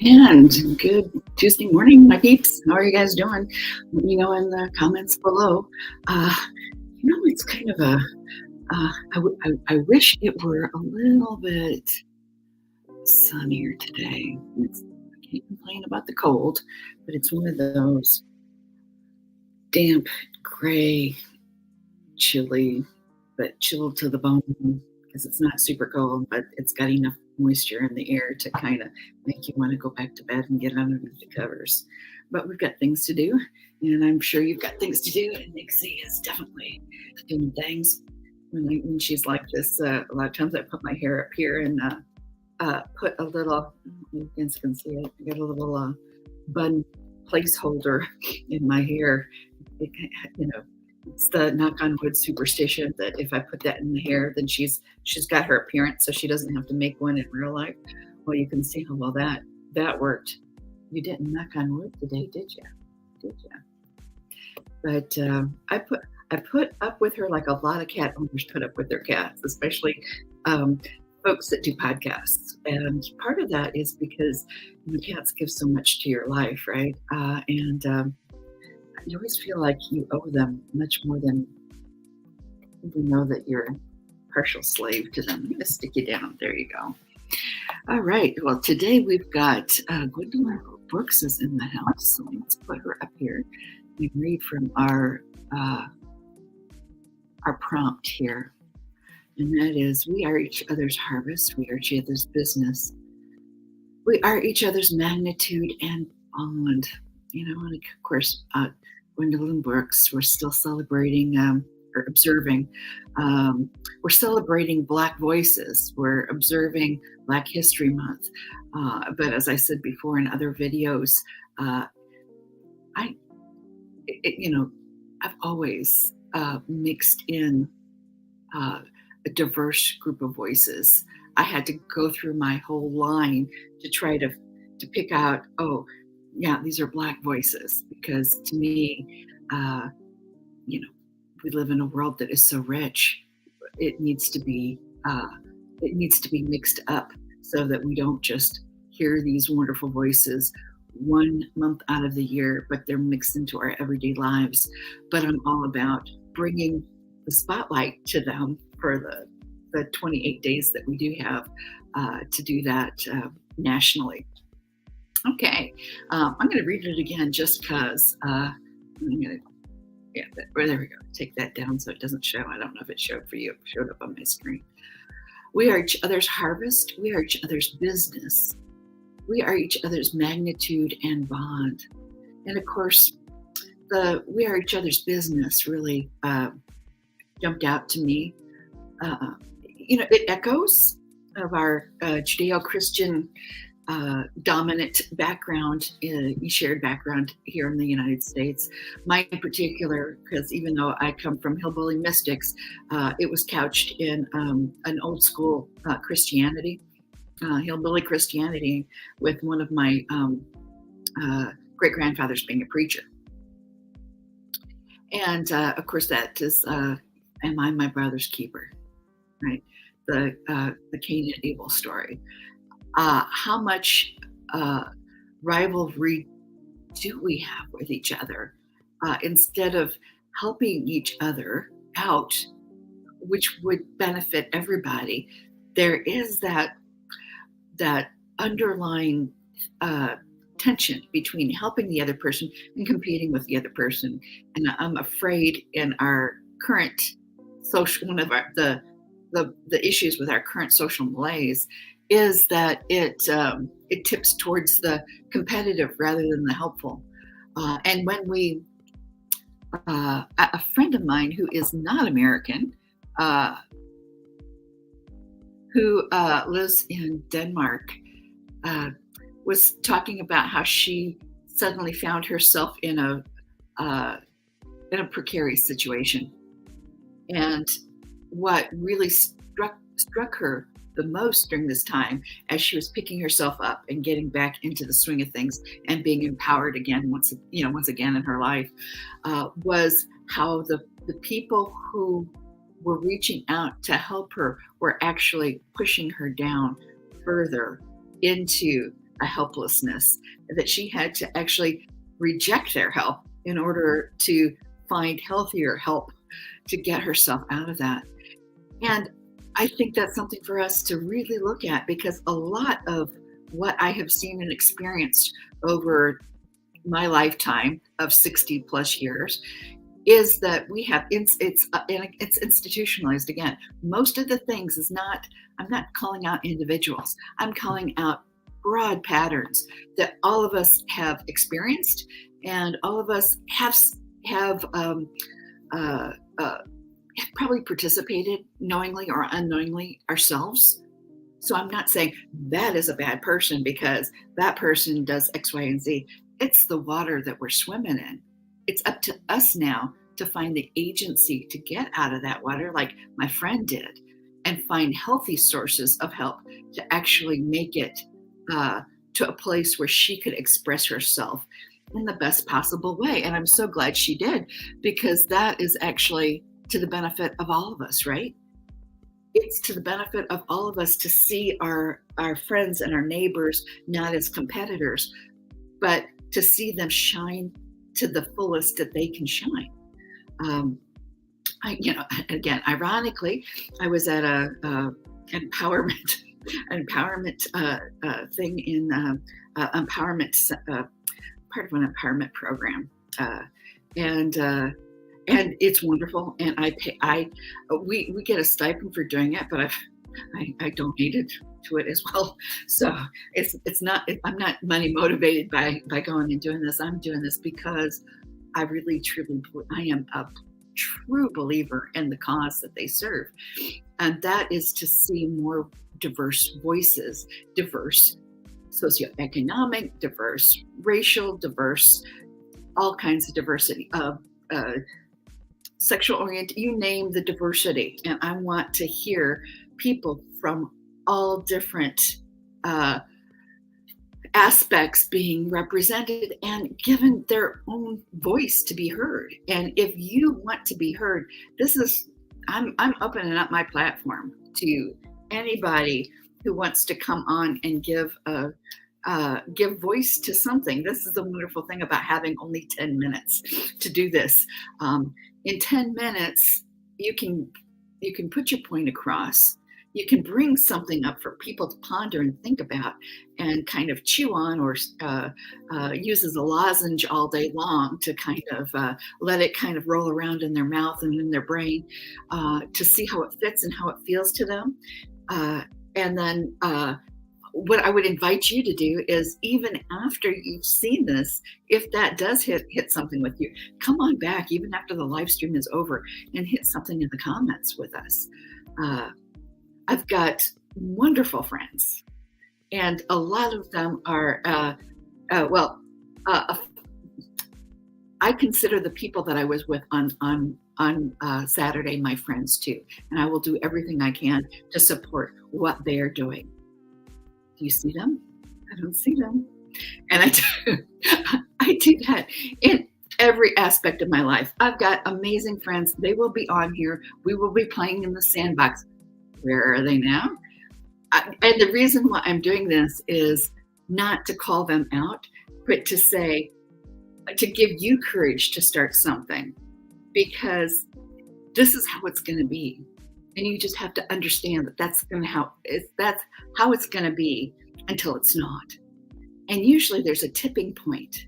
And good Tuesday morning, my peeps. How are you guys doing? Let me know in the comments below. Uh, it's kind of I wish it were a little bit sunnier today. I can't complain about the cold, but it's one of those damp, gray, chilly, but chilled to the bone because it's not super cold, but it's got enough moisture in the air to kind of make you want to go back to bed and get underneath the covers. But we've got things to do, and I'm sure you've got things to do, and Nixie is definitely doing things. When she's like this, a lot of times I put my hair up here and put a little, you guys can see it, I got a little bun placeholder in my hair. It's the knock on wood superstition that if I put that in the hair, then she's got her appearance, so she doesn't have to make one in real life. Well, you can see how well that worked. You didn't knock on wood today, did you? But I put up with her like a lot of cat owners put up with their cats, especially folks that do podcasts. And part of that is because cats give so much to your life, right? And you always feel like you owe them much more than you know that you're a partial slave to them. I'm going to stick you down. There you go. All right. Well, today we've got Gwendolyn Brooks is in the house. So let's put her up here and read from our prompt here. And that is, we are each other's harvest. We are each other's business. We are each other's magnitude and bond. And of course, Gwendolyn Brooks, we're still celebrating or observing. We're celebrating Black voices. We're observing Black History Month. But as I said before in other videos, I've always mixed in a diverse group of voices. I had to go through my whole line to try to pick out, oh, yeah, these are Black voices, because to me, we live in a world that is so rich. It needs to be mixed up so that we don't just hear these wonderful voices 1 month out of the year, but they're mixed into our everyday lives. But I'm all about bringing the spotlight to them for the 28 days that we do have to do that nationally. Okay, I'm going to read it again just because there we go. Take that down so it doesn't show. I don't know if it showed for you. It showed up on my screen. We are each other's harvest. We are each other's business. We are each other's magnitude and bond. And of course, the we are each other's business really jumped out to me. It echoes of our Judeo-Christian dominant background, shared background here in the United States. Mine in particular, because even though I come from hillbilly mystics, it was couched in an old school Christianity, hillbilly Christianity, with one of my great-grandfathers being a preacher. And of course that is, am I my brother's keeper, right? The Cain and Abel story. How much rivalry do we have with each other instead of helping each other out, which would benefit everybody? There is that underlying tension between helping the other person and competing with the other person. And I'm afraid in our current social, one of the issues with our current social malaise is that it tips towards the competitive rather than the helpful. And when a friend of mine who is not American, who lives in Denmark, was talking about how she suddenly found herself in a precarious situation, and what really struck her the most during this time, as she was picking herself up and getting back into the swing of things and being empowered again once again in her life, was how the people who were reaching out to help her were actually pushing her down further into a helplessness, that she had to actually reject their help in order to find healthier help to get herself out of that. And I think that's something for us to really look at, because a lot of what I have seen and experienced over my lifetime of 60 plus years is that we have it's institutionalized again. Most of the things is not, I'm not calling out individuals, I'm calling out broad patterns that all of us have experienced, and all of us have uh, uh, probably participated knowingly or unknowingly ourselves. So I'm not saying that is a bad person because that person does X, Y, and Z. It's the water that we're swimming in. It's up to us now to find the agency to get out of that water, like my friend did, and find healthy sources of help to actually make it to a place where she could express herself in the best possible way. And I'm so glad she did, because that is actually to the benefit of all of us, right? It's to the benefit of all of us to see our friends and our neighbors not as competitors, but to see them shine to the fullest that they can shine. Again, ironically, I was at a empowerment thing in empowerment part of an empowerment program, and and it's wonderful. And we get a stipend for doing it, but I donated to it as well. So it's not, I'm not money motivated by going and doing this. I'm doing this because I really truly I am a true believer in the cause that they serve, and that is to see more diverse voices, diverse socioeconomic, diverse racial, diverse, all kinds of diversity of sexual orient, you name the diversity. And I want to hear people from all different aspects being represented and given their own voice to be heard. And if you want to be heard, I'm opening up my platform to anybody who wants to come on and give voice to something. This is the wonderful thing about having only 10 minutes to do this. In 10 minutes, you can put your point across. You can bring something up for people to ponder and think about and kind of chew on, or use as a lozenge all day long to kind of let it kind of roll around in their mouth and in their brain, to see how it fits and how it feels to them. And then what I would invite you to do is, even after you've seen this, if that does hit something with you, come on back even after the live stream is over and hit something in the comments with us. I've got wonderful friends, and a lot of them are, I consider the people that I was with on Saturday my friends too, and I will do everything I can to support what they're doing. Do you see them? I don't see them. And I do that in every aspect of my life. I've got amazing friends. They will be on here. We will be playing in the sandbox. Where are they now? And the reason why I'm doing this is not to call them out, but to give you courage to start something, because this is how it's going to be. And you just have to understand that that's how it's going to be until it's not. And usually there's a tipping point.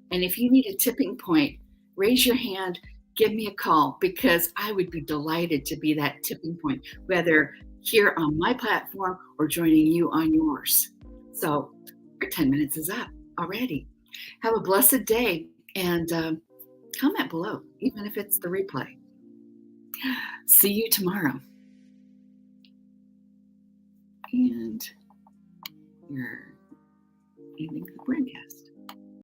And if you need a tipping point, raise your hand, give me a call, because I would be delighted to be that tipping point, whether here on my platform or joining you on yours. So our 10 minutes is up already. Have a blessed day, and comment below, even if it's the replay. See you tomorrow. And you're ending the broadcast.